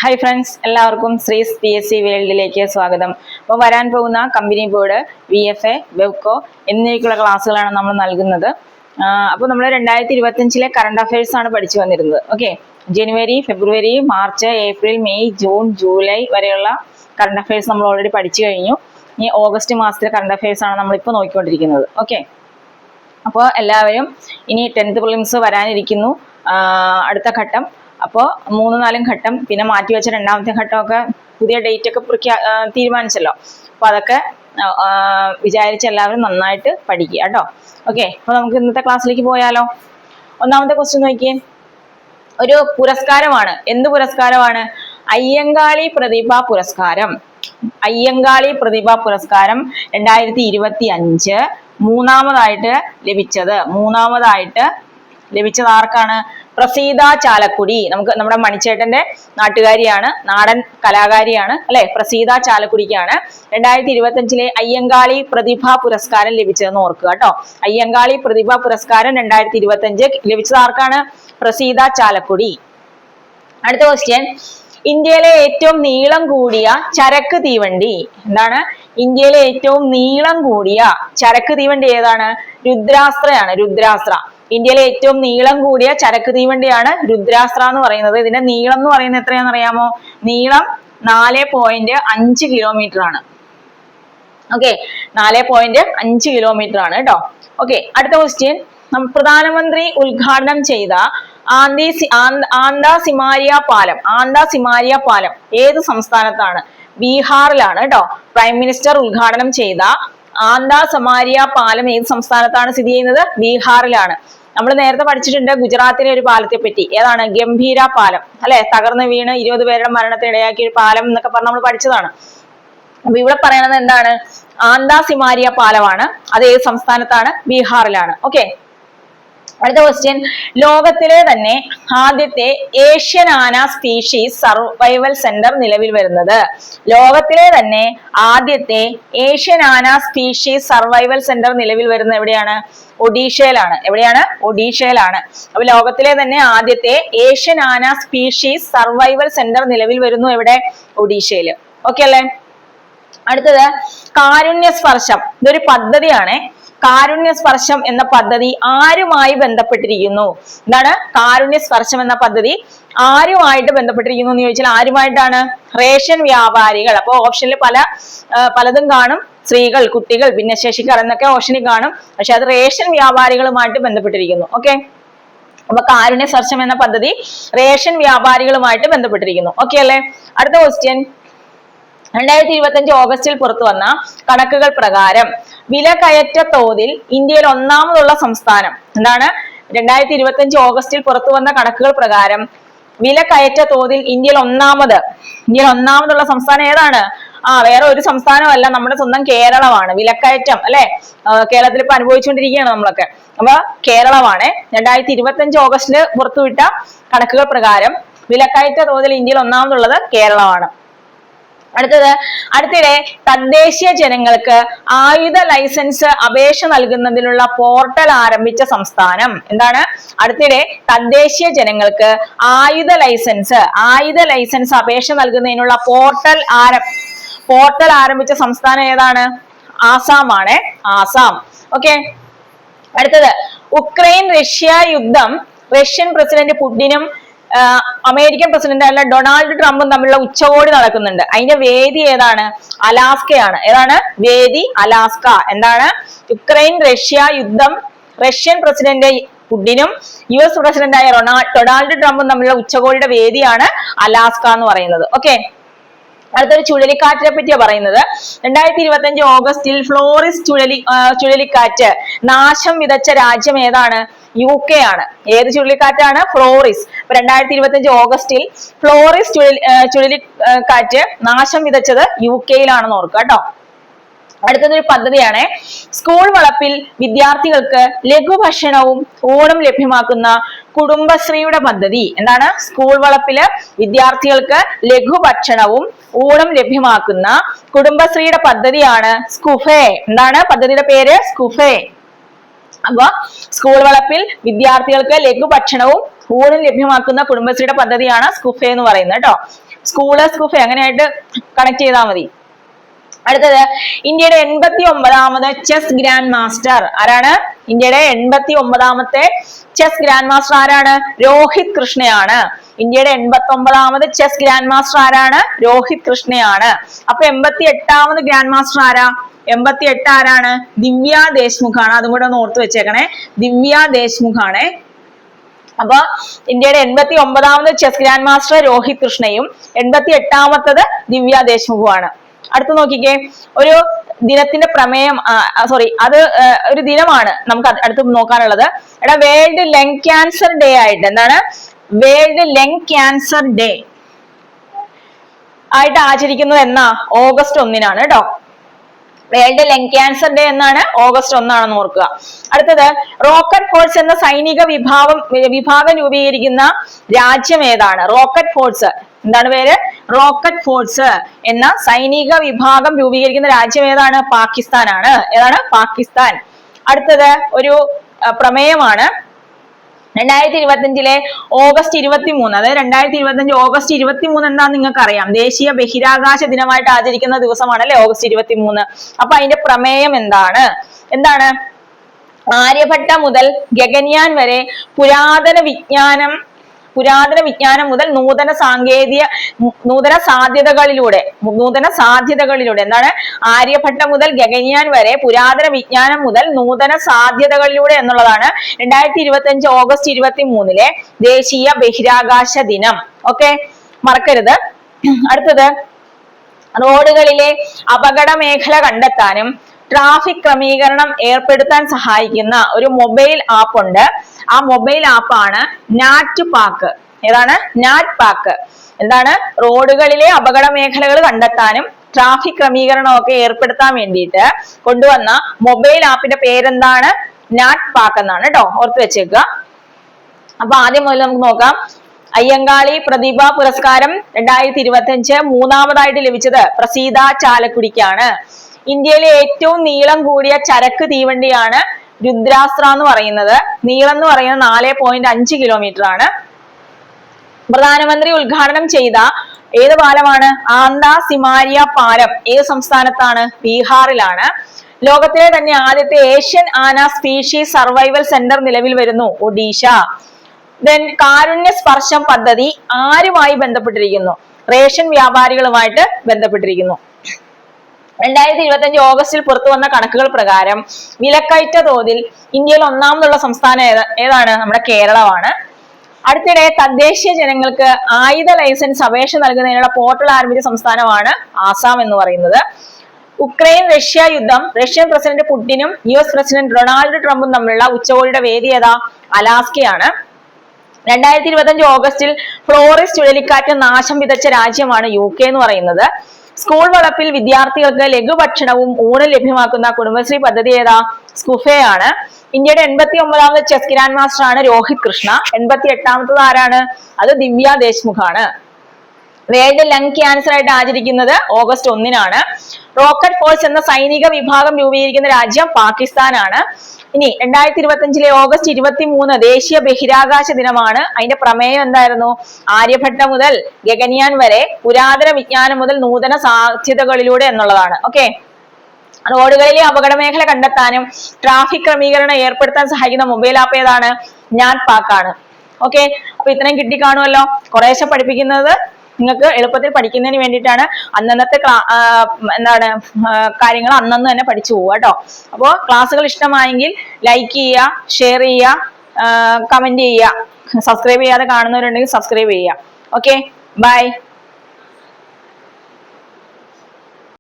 Hi friends, എല്ലാവർക്കും ശ്രീസ് PSC വേൾഡിലേക്ക് സ്വാഗതം. അപ്പോൾ വരാൻ പോകുന്ന കമ്പനി ബോർഡ്, VFA, വെബ്കോ എന്നിവയ്ക്കുള്ള ക്ലാസ്സുകളാണ് നമ്മൾ നൽകുന്നത്. അപ്പോൾ നമ്മൾ 2025 കറണ്ട് അഫയേഴ്സ് ആണ് പഠിച്ചു വന്നിരുന്നത്. ഓക്കെ, ജനുവരി, ഫെബ്രുവരി, March, April, May, June, July വരെയുള്ള കറണ്ട് അഫയേഴ്സ് നമ്മൾ ഓൾറെഡി പഠിച്ചു കഴിഞ്ഞു. ഇനി ഓഗസ്റ്റ് മാസത്തിലെ കറണ്ട് അഫയേഴ്സ് ആണ് നമ്മളിപ്പോൾ നോക്കിക്കൊണ്ടിരിക്കുന്നത്. ഓക്കെ, അപ്പോൾ എല്ലാവരും ഇനി 10th പ്രിലിംസ് വരാനിരിക്കുന്നു, അടുത്ത ഘട്ടം. അപ്പോൾ 3-4 ഘട്ടം, പിന്നെ മാറ്റിവെച്ച രണ്ടാമത്തെ ഘട്ടമൊക്കെ പുതിയ ഡേറ്റ് ഒക്കെ തീരുമാനിച്ചല്ലോ. അപ്പോൾ അതൊക്കെ വിചാരിച്ച് എല്ലാവരും നന്നായിട്ട് പഠിക്കുക കേട്ടോ. ഓക്കെ, അപ്പോൾ നമുക്ക് ഇന്നത്തെ ക്ലാസ്സിലേക്ക് പോയാലോ. ഒന്നാമത്തെ ക്വസ്റ്റ്യൻ നോക്കിയേ. ഒരു പുരസ്കാരമാണ്. എന്ത് പുരസ്കാരമാണ്? അയ്യങ്കാളി പ്രതിഭാ പുരസ്കാരം. അയ്യങ്കാളി പ്രതിഭാ പുരസ്കാരം 2025 മൂന്നാമതായിട്ട് ലഭിച്ചത് ആർക്കാണ്? പ്രസീത ചാലക്കുടി. നമ്മുടെ മണിച്ചേട്ടന്റെ നാട്ടുകാരിയാണ്, നാടൻ കലാകാരിയാണ് അല്ലെ. പ്രസീത ചാലക്കുടിക്കാണ് 2025 അയ്യങ്കാളി പ്രതിഭാ പുരസ്കാരം ലഭിച്ചതെന്ന് ഓർക്കുക കേട്ടോ. അയ്യങ്കാളി പ്രതിഭാ പുരസ്കാരം 2025 ലഭിച്ചത് ആർക്കാണ്? പ്രസീത ചാലക്കുടി. അടുത്ത ക്വസ്റ്റ്യൻ. ഇന്ത്യയിലെ ഏറ്റവും നീളം കൂടിയ ചരക്ക് തീവണ്ടി എന്താണ്? ഇന്ത്യയിലെ ഏറ്റവും നീളം കൂടിയ ചരക്ക് തീവണ്ടി ഏതാണ്? രുദ്രാസ്ത്രയാണ്. രുദ്രാസ്ത്ര. ഇന്ത്യയിലെ ഏറ്റവും നീളം കൂടിയ ചരക്ക് തീവണ്ടിയാണ് രുദ്രാസ്ത്ര എന്ന് പറയുന്നത്. ഇതിന്റെ നീളം എന്ന് പറയുന്നത് എത്രയാണെന്ന് അറിയാമോ? നീളം 4.5 കിലോമീറ്റർ ആണ്. ഓക്കെ, 4.5 കിലോമീറ്റർ ആണ് കേട്ടോ. ഓക്കെ, അടുത്ത ക്വസ്റ്റ്യൻ. പ്രധാനമന്ത്രി ഉദ്ഘാടനം ചെയ്ത ആന്താ സിമാരിയ പാലം ഏത് സംസ്ഥാനത്താണ്? ബീഹാറിലാണ് കേട്ടോ. പ്രൈം മിനിസ്റ്റർ ഉദ്ഘാടനം ചെയ്ത ആന്താ സമാരിയ പാലം ഏത് സംസ്ഥാനത്താണ് സ്ഥിതി ചെയ്യുന്നത്? ബീഹാറിലാണ്. നമ്മൾ നേരത്തെ പഠിച്ചിട്ടുണ്ട് ഗുജറാത്തിലെ ഒരു പാലത്തെ പറ്റി. ഏതാണ്? ഗംഭീര പാലം അല്ലെ. തകർന്നു വീണ് 20 പേരുടെ മരണത്തിന് ഇടയാക്കിയ ഒരു പാലം എന്നൊക്കെ പറഞ്ഞ് നമ്മൾ പഠിച്ചതാണ്. അപ്പൊ ഇവിടെ പറയുന്നത് എന്താണ്? ആന്താ സിമാരിയ പാലമാണ്. അത് ഏത് സംസ്ഥാനത്താണ്? ബീഹാറിലാണ്. ഓക്കെ, അടുത്ത ക്വസ്റ്റ്യൻ. ലോകത്തിലെ തന്നെ ആദ്യത്തെ ഏഷ്യൻ ആന സ്പീഷീസ് സർവൈവൽ സെന്റർ നിലവിൽ വരുന്നത്? ലോകത്തിലെ തന്നെ ആദ്യത്തെ ഏഷ്യൻ ആന സ്പീഷീസ് സർവൈവൽ സെന്റർ നിലവിൽ വരുന്നത് എവിടെയാണ്? ഒഡീഷയിലാണ്. എവിടെയാണ്? ഒഡീഷയിലാണ്. അപ്പൊ ലോകത്തിലെ തന്നെ ആദ്യത്തെ ഏഷ്യൻ ആന സ്പീഷീസ് സർവൈവൽ സെന്റർ നിലവിൽ വരുന്നു എവിടെ? ഒഡീഷയില്. ഓക്കെ അല്ലേ? അടുത്തത് കാരുണ്യ സ്പർശം. ഇതൊരു പദ്ധതിയാണ്. കാരുണ്യ സ്പർശം എന്ന പദ്ധതി ആരുമായി ബന്ധപ്പെട്ടിരിക്കുന്നു? എന്താണ്? കാരുണ്യ സ്പർശം എന്ന പദ്ധതി ആരുമായിട്ട് ബന്ധപ്പെട്ടിരിക്കുന്നു എന്ന് ചോദിച്ചാൽ ആരുമായിട്ടാണ്? റേഷൻ വ്യാപാരികൾ. അപ്പൊ ഓപ്ഷനിൽ പലതും കാണും. സ്ത്രീകൾ, കുട്ടികൾ, ഭിന്നശേഷിക്കാർ എന്നൊക്കെ ഓപ്ഷനിൽ കാണും. പക്ഷെ അത് റേഷൻ വ്യാപാരികളുമായിട്ട് ബന്ധപ്പെട്ടിരിക്കുന്നു. ഓക്കെ, അപ്പൊ കാരുണ്യ സ്പർശം എന്ന പദ്ധതി റേഷൻ വ്യാപാരികളുമായിട്ട് ബന്ധപ്പെട്ടിരിക്കുന്നു. ഓക്കെ അല്ലേ? അടുത്ത ക്വസ്റ്റ്യൻ. 2025 ഓഗസ്റ്റിൽ പുറത്തു വന്ന കണക്കുകൾ പ്രകാരം വിലക്കയറ്റ തോതിൽ ഇന്ത്യയിൽ ഒന്നാമതുള്ള സംസ്ഥാനം എന്താണ്? 2025 ഓഗസ്റ്റിൽ പുറത്തു വന്ന കണക്കുകൾ പ്രകാരം വിലക്കയറ്റ തോതിൽ ഇന്ത്യയിൽ ഒന്നാമതുള്ള സംസ്ഥാനം ഏതാണ്? വേറെ ഒരു സംസ്ഥാനമല്ല, നമ്മുടെ സ്വന്തം കേരളമാണ്. വിലക്കയറ്റം അല്ലെ, കേരളത്തിൽ ഇപ്പൊ അനുഭവിച്ചുകൊണ്ടിരിക്കുകയാണ് നമ്മളൊക്കെ. അപ്പൊ കേരളമാണ് 2025 ഓഗസ്റ്റില് പുറത്തുവിട്ട കണക്കുകൾ പ്രകാരം വിലക്കയറ്റ തോതിൽ ഇന്ത്യയിൽ ഒന്നാമതുള്ളത് കേരളമാണ്. അടുത്തിടെ തദ്ദേശീയ ജനങ്ങൾക്ക് ആയുധ ലൈസൻസ് അപേക്ഷ നൽകുന്നതിനുള്ള പോർട്ടൽ ആരംഭിച്ച സംസ്ഥാനം എന്താണ്? അടുത്തിടെ തദ്ദേശീയ ജനങ്ങൾക്ക് ആയുധ ലൈസൻസ് അപേക്ഷ നൽകുന്നതിനുള്ള പോർട്ടൽ ആരംഭിച്ച സംസ്ഥാനം ഏതാണ്? ആസാമാണ്. ആസാം. ഓക്കെ, അടുത്തത് ഉക്രൈൻ റഷ്യ യുദ്ധം റഷ്യൻ പ്രസിഡന്റ് പുടിനും അമേരിക്കൻ പ്രസിഡന്റ് ആയ ഡൊണാൾഡ് ട്രംപും തമ്മിലുള്ള ഉച്ചകോടി നടക്കുന്നുണ്ട്. അതിന്റെ വേദി ഏതാണ്? അലാസ്കയാണ്. ഏതാണ് വേദി? അലാസ്ക. എന്താണ്? യുക്രൈൻ റഷ്യ യുദ്ധം റഷ്യൻ പ്രസിഡന്റ് പുടിനും US പ്രസിഡന്റായ ഡൊണാൾഡ് ട്രംപും തമ്മിലുള്ള ഉച്ചകോടിയുടെ വേദിയാണ് അലാസ്ക എന്ന് പറയുന്നത്. ഓക്കെ, അടുത്തൊരു ചുഴലിക്കാറ്റിനെ പറ്റിയാ പറയുന്നത്. 2025 ഓഗസ്റ്റിൽ ഫ്ലോറിസ് ചുഴലിക്കാറ്റ് നാശം വിതച്ച രാജ്യം ഏതാണ്? UK ആണ്. ഏത് ചുഴലിക്കാറ്റാണ്? ഫ്ലോറിസ്. 2025 ഓഗസ്റ്റിൽ ഫ്ലോറിസ് ചുഴലിക്കാറ്റ് നാശം വിതച്ചത് UK-യിലാണെന്ന് ഓർക്കുക കേട്ടോ. അടുത്തതൊരു പദ്ധതിയാണ്. സ്കൂൾ വളപ്പിൽ വിദ്യാർത്ഥികൾക്ക് ലഘുഭക്ഷണവും ഊണും ലഭ്യമാക്കുന്ന കുടുംബശ്രീയുടെ പദ്ധതി എന്താണ്? സ്കൂൾ വളപ്പില് വിദ്യാർത്ഥികൾക്ക് ലഘുഭക്ഷണവും ഊണും ലഭ്യമാക്കുന്ന കുടുംബശ്രീയുടെ പദ്ധതിയാണ് സ്കുഫെ. എന്താണ് പദ്ധതിയുടെ പേര്? സ്കുഫെ. അപ്പൊ സ്കൂൾ വളപ്പിൽ വിദ്യാർത്ഥികൾക്ക് ലഘുഭക്ഷണവും ഊണും ലഭ്യമാക്കുന്ന കുടുംബശ്രീയുടെ പദ്ധതിയാണ് സ്കുഫെ എന്ന് പറയുന്നത് കേട്ടോ. സ്കൂള് സ്കൂഫ അങ്ങനെയായിട്ട് കണക്ട് ചെയ്താൽ മതി. അടുത്തത് ഇന്ത്യയുടെ 89ാമത് ചെസ് ഗ്രാൻഡ് മാസ്റ്റർ ആരാണ്? ഇന്ത്യയുടെ 89ാമത്തെ ചെസ് ഗ്രാൻഡ് മാസ്റ്റർ ആരാണ്? രോഹിത് കൃഷ്ണയാണ്. ഇന്ത്യയുടെ 89ാമത് ചെസ് ഗ്രാൻഡ് മാസ്റ്റർ ആരാണ്? രോഹിത് കൃഷ്ണയാണ്. അപ്പൊ 88ാമത് ഗ്രാൻഡ് മാസ്റ്റർ ആരാ? 88 ആരാണ്? ദിവ്യ ദേശ്മുഖ് ആണ്. അതും കൂടെ ഒന്ന് ഓർത്ത് വെച്ചേക്കണേ, ദിവ്യ ദേശ്മുഖ് ആണ്. അപ്പൊ ഇന്ത്യയുടെ 89ാമത് ചെസ് ഗ്രാൻഡ് മാസ്റ്റർ രോഹിത് കൃഷ്ണയും 88ാമത്തത് ദിവ്യ ദേശ്മുഖുമാണ്. അടുത്ത് നോക്കിക്കേ, ഒരു ദിനത്തിന്റെ പ്രമേയം അത് ഒരു ദിനമാണ് നമുക്ക് അടുത്ത് നോക്കാനുള്ളത്. എടാ വേൾഡ് ലങ് ക്യാൻസർ ഡേ ആയിട്ട് എന്താണ്? വേൾഡ് ലങ് ക്യാൻസർ ഡേ ആയിട്ട് ആചരിക്കുന്നത് എന്നാ? ഓഗസ്റ്റ് 1-നാണ് കേട്ടോ. വേൾഡ് ലങ് ക്യാൻസർ ഡേ എന്നാണ്? ഓഗസ്റ്റ് 1 ഓർക്കുക. അടുത്തത് റോക്കറ്റ് ഫോഴ്സ് എന്ന സൈനിക വിഭാഗം രൂപീകരിക്കുന്ന രാജ്യം ഏതാണ്? റോക്കറ്റ് ഫോഴ്സ് എന്താണ് പേര്? റോക്കറ്റ് ഫോഴ്സ് എന്ന സൈനിക വിഭാഗം രൂപീകരിക്കുന്ന രാജ്യം ഏതാണ്? പാകിസ്ഥാനാണ്. ഏതാണ്? പാകിസ്ഥാൻ. അടുത്തത് ഒരു പ്രമേയമാണ്. 2025 ഓഗസ്റ്റ് 23, അതായത് 2025 ഓഗസ്റ്റ് 23 എന്താന്ന് നിങ്ങൾക്ക് അറിയാം, ദേശീയ ബഹിരാകാശ ദിനമായിട്ട് ആചരിക്കുന്ന ദിവസമാണ് അല്ലെ ഓഗസ്റ്റ് 23. അപ്പൊ അതിന്റെ പ്രമേയം എന്താണ്? ആര്യഭട്ട മുതൽ ഗഗൻയാൻ വരെ പുരാതന വിജ്ഞാനം മുതൽ നൂതന സാധ്യതകളിലൂടെ എന്താണ്? ആര്യഭട്ട മുതൽ ഗഗൻയാൻ വരെ പുരാതന വിജ്ഞാനം മുതൽ നൂതന സാധ്യതകളിലൂടെ എന്നുള്ളതാണ് 2025 ഓഗസ്റ്റ് 23 ദേശീയ ബഹിരാകാശ ദിനം. ഓക്കെ, മറക്കരുത്. അടുത്തത് റോഡുകളിലെ അപകട മേഖല കണ്ടെത്താനും ട്രാഫിക് ക്രമീകരണം ഏർപ്പെടുത്താൻ സഹായിക്കുന്ന ഒരു മൊബൈൽ ആപ്പ് ഉണ്ട്. ആ മൊബൈൽ ആപ്പാണ് നാറ്റ് പാക്ക്. ഏതാണ്? നാറ്റ് പാക്ക്. എന്താണ്? റോഡുകളിലെ അപകട മേഖലകൾ കണ്ടെത്താനും ട്രാഫിക് ക്രമീകരണമൊക്കെ ഏർപ്പെടുത്താൻ വേണ്ടിയിട്ട് കൊണ്ടുവന്ന മൊബൈൽ ആപ്പിന്റെ പേരെന്താണ്? നാറ്റ് പാക്ക് എന്നാണ് കേട്ടോ, ഓർത്ത് വെച്ചേക്കുക. അപ്പൊ ആദ്യം മുതൽ നമുക്ക് നോക്കാം. അയ്യങ്കാളി പ്രതിഭ പുരസ്കാരം 2025 മൂന്നാമതായിട്ട് ലഭിച്ചത് പ്രസീത ചാലക്കുടിക്കാണ്. ഇന്ത്യയിലെ ഏറ്റവും നീളം കൂടിയ ചരക്ക് തീവണ്ടിയാണ് രുദ്രാസ്ത്ര എന്ന് പറയുന്നത്. നീളം എന്ന് പറയുന്നത് 4.5 കിലോമീറ്റർ ആണ്. പ്രധാനമന്ത്രി ഉദ്ഘാടനം ചെയ്ത ഏത് പാലമാണ്? ആന്താ സിമാരിയ പാലം ഏത് സംസ്ഥാനത്താണ്? ബീഹാറിലാണ്. ലോകത്തിലെ തന്നെ ആദ്യത്തെ ഏഷ്യൻ ആന സ്പീഷീസ് സർവൈവൽ സെന്റർ നിലവിൽ വരുന്നു, ഒഡീഷ. ദെൻ കാരുണ്യ സ്പർശം പദ്ധതി ആരുമായി ബന്ധപ്പെട്ടിരിക്കുന്നു? റേഷൻ വ്യാപാരികളുമായിട്ട് ബന്ധപ്പെട്ടിരിക്കുന്നു. 2025 ഓഗസ്റ്റിൽ പുറത്തു വന്ന കണക്കുകൾ പ്രകാരം വിലക്കയറ്റ തോതിൽ ഇന്ത്യയിൽ ഒന്നാമതുള്ള സംസ്ഥാനം ഏതാണ്? നമ്മുടെ കേരളമാണ്. അടുത്തിടെ തദ്ദേശീയ ജനങ്ങൾക്ക് ആയുധ ലൈസൻസ് അപേക്ഷ നൽകുന്നതിനുള്ള പോർട്ടൽ ആരംഭിച്ച സംസ്ഥാനമാണ് ആസാം എന്ന് പറയുന്നത്. ഉക്രൈൻ റഷ്യ യുദ്ധം റഷ്യൻ പ്രസിഡന്റ് പുടിനും US പ്രസിഡന്റ് ഡൊണാൾഡ് ട്രംപും തമ്മിലുള്ള ഉച്ചകോടിയുടെ വേദി ഏതാ? അലാസ്കയാണ്. 2025 ഓഗസ്റ്റിൽ ഫ്ലോറിസ് ചുഴലിക്കാറ്റ് നാശം വിതച്ച രാജ്യമാണ് UK എന്ന് പറയുന്നത്. സ്കൂൾ വളപ്പിൽ വിദ്യാർത്ഥികൾക്ക് ലഘുഭക്ഷണവും ഊണും ലഭ്യമാക്കുന്ന കുടുംബശ്രീ പദ്ധതി ഏതാ? സ്കുഫയാണ്. ഇന്ത്യയുടെ 89ാമത് ചെസ് ഗ്രാൻഡ് മാസ്റ്റർ ആണ് രോഹിത് കൃഷ്ണ. 88ാമത്തത് ആരാണ്? അത് ദിവ്യ ദേശ്മുഖ് ആണ്. വേൾഡ് ലങ് ക്യാൻസർ ആയിട്ട് ആചരിക്കുന്നത് ഓഗസ്റ്റ് 1-നാണ്. റോക്കറ്റ് ഫോഴ്സ് എന്ന സൈനിക വിഭാഗം രൂപീകരിക്കുന്ന രാജ്യം പാകിസ്ഥാനാണ്. ഇനി 2025 ഓഗസ്റ്റ് 23 ദേശീയ ബഹിരാകാശ ദിനമാണ്. അതിന്റെ പ്രമേയം എന്തായിരുന്നു? ആര്യഭട്ട മുതൽ ഗഗൻയാൻ വരെ പുരാതന വിജ്ഞാനം മുതൽ നൂതന സാധ്യതകളിലൂടെ എന്നുള്ളതാണ്. ഓക്കെ, റോഡുകളിലെ അപകട മേഖല കണ്ടെത്താനും ട്രാഫിക് ക്രമീകരണം ഏർപ്പെടുത്താൻ സഹായിക്കുന്ന മൊബൈൽ ആപ്പ് ഏതാണ്? നാറ്റ് പാക്ക് ആണ്. ഓക്കെ, അപ്പൊ ഇത്രയും കിട്ടിക്കാണുമല്ലോ. കുറേശ്ശെ പഠിപ്പിക്കുന്നത് നിങ്ങൾക്ക് എളുപ്പത്തിൽ പഠിക്കുന്നതിന് വേണ്ടിയിട്ടാണ്. അന്നന്നത്തെ കാര്യങ്ങൾ അന്നന്ന് തന്നെ പഠിച്ചു പോവുക കേട്ടോ. അപ്പോൾ ക്ലാസ്സുകൾ ഇഷ്ടമായെങ്കിൽ ലൈക്ക് ചെയ്യുക, ഷെയർ ചെയ്യുക, കമന്റ് ചെയ്യുക. സബ്സ്ക്രൈബ് ചെയ്യാതെ കാണുന്നവരുണ്ടെങ്കിൽ സബ്സ്ക്രൈബ് ചെയ്യുക. Okay, by.